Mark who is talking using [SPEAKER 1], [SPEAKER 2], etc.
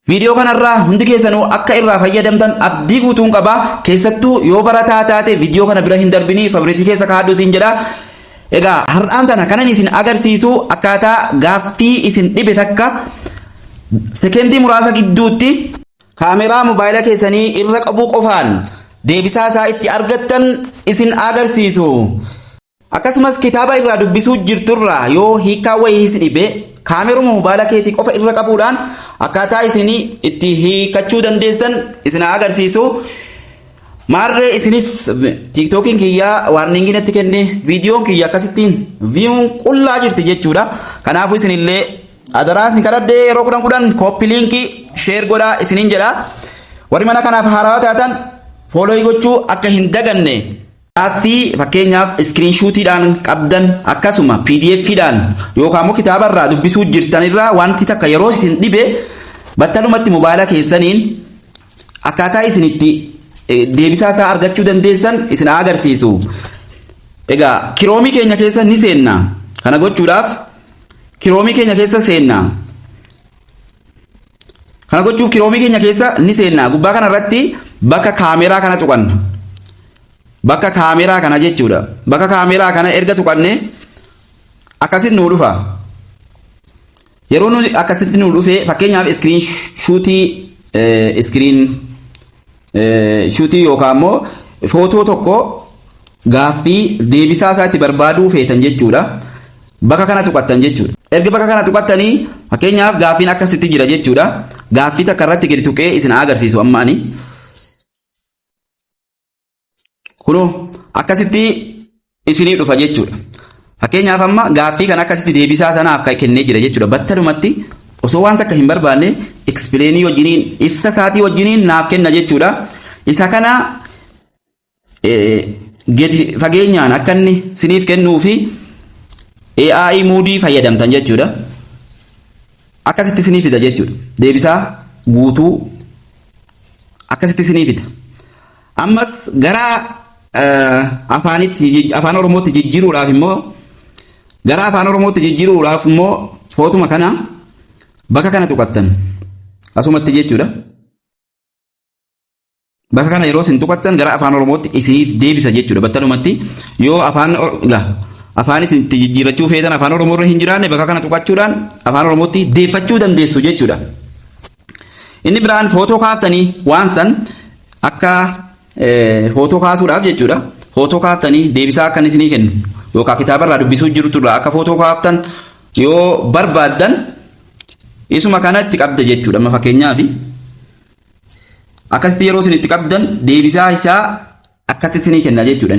[SPEAKER 1] Viidiyoo kanarraa hundi keessanuu akka irraa fayyadamtan abdii guutuun qaba. Keessattuu yoo barataa taate viidiyoo kana bira hin darbinii favoritii keessa kaa'adhu isin jedha. Egaa har'aan tana kanan isin agarsiisu akkaataa gaaffii isin dhibe takka sekendii muraasa gidduutti kaameraa mobaayila keessanii irra qabuu qofaan deebisaa isaa itti argattan isin agarsiisu. Akkasumas kitaaba irraa dubbisuu jirturraa yoo hiikaa wayii isin dhibe kaameruma mobaayila keetii qofa irra qabuudhaan akkaataa isin itti hiikachuu dandeessan isin agarsiisu. Maarree isinis TikTokiin kiyyaa warningiin itti kenne viidiyoon kiyya akkasittiin viyuun qullaa jirti jechuudha. Kanaafuu isinillee adaraa isin kadhadhee yeroo kudhan kooppi liinkii sheer godhaa isiniin jedha. Warri mana kanaaf haarawaa taatan fooloo gochuu akka hin daganne. Gaaffii fakkeenyaaf iskiriinshuutiidhaan qabdan akkasuma PDF'dhaan yookaan immoo kitaabarraa dubbisuu jirtanirraa wanti takka yeroo isin dhibe battalumatti mobaayila keessaniin akkaataa isin itti deebisaa isaa argachuu dandeessan isin agarsiisu. Egaa kiroomii keenya keessa ni seenna. Kana gochuudhaaf kiroomii keenya keessa seenna. Kana gochuuf kiroomii keenya keessa ni seenna. Gubbaa kanarratti bakka kaameraa kana tuqanna. Bakka kaameraa kana jechuudha. Bakka kaameraa kana erga tuqanne akkasitti nu dhufa. Yeroo nu akkasitti nu dhufe fakkeenyaaf shuutii yookaan immoo footoo tokko gaaffii deebisaa isaa itti barbaaduu feetan jechuudha. Bakka kana tuqattan jechuudha. Erga bakka kana tuqattanii fakkeenyaaf gaaffiin akkasitti jira jechuudha. Gaaffii takka irratti gadi tuqee isin agarsiisu amma ani. Kunoo akkasitti isinii dhufa jechuudha. Fakkeenyaaf amma gaaffii kana akkasitti deebisaa sanaaf kennee jira jechuudha. Battalumatti osoo waan takka hin barbaanne ekspileenii wajjiniin ibsa isaatii wajjiniin naaf kenna jechuudha. Isa kana gadi fageenyaan akka inni siniif kennuu fi AI moodii fayyadamtan jechuudha. Akkasitti sinii fida jechuudha. Deebisaa guutuu akkasitti sinii fida. Ammas gara afaan Oromootti jijjiiruudhaaf immoo footuma kana bakka kana tuqattan asumatti jechuudha. Bakka kana yeroo isin tuqattan gara afaan Oromootti isiniif deebisa jechuudha. Battalumatti yoo afaan isin itti jijjiirachuu feetan afaan Oromoo irra hin jiraanne bakka kana tuqachuudhaan afaan Oromootti deeffachuu dandeessu jechuudha. Inni biraan footoo kaaftanii waan san akka footoo kaasuudhaaf jechuudha. Footoo kaaftanii deebisaa akka isinii kennu yookaan kitaabarraa dubbisuu jirturraa akka footoo kaaftan yoo barbaaddan isuma kana itti qabda jechuudha. Amma fakkeenyaaf akkasitti yeroo isin itti qabdan deebisaa isaa akkasitti isinii kenna jechuudha.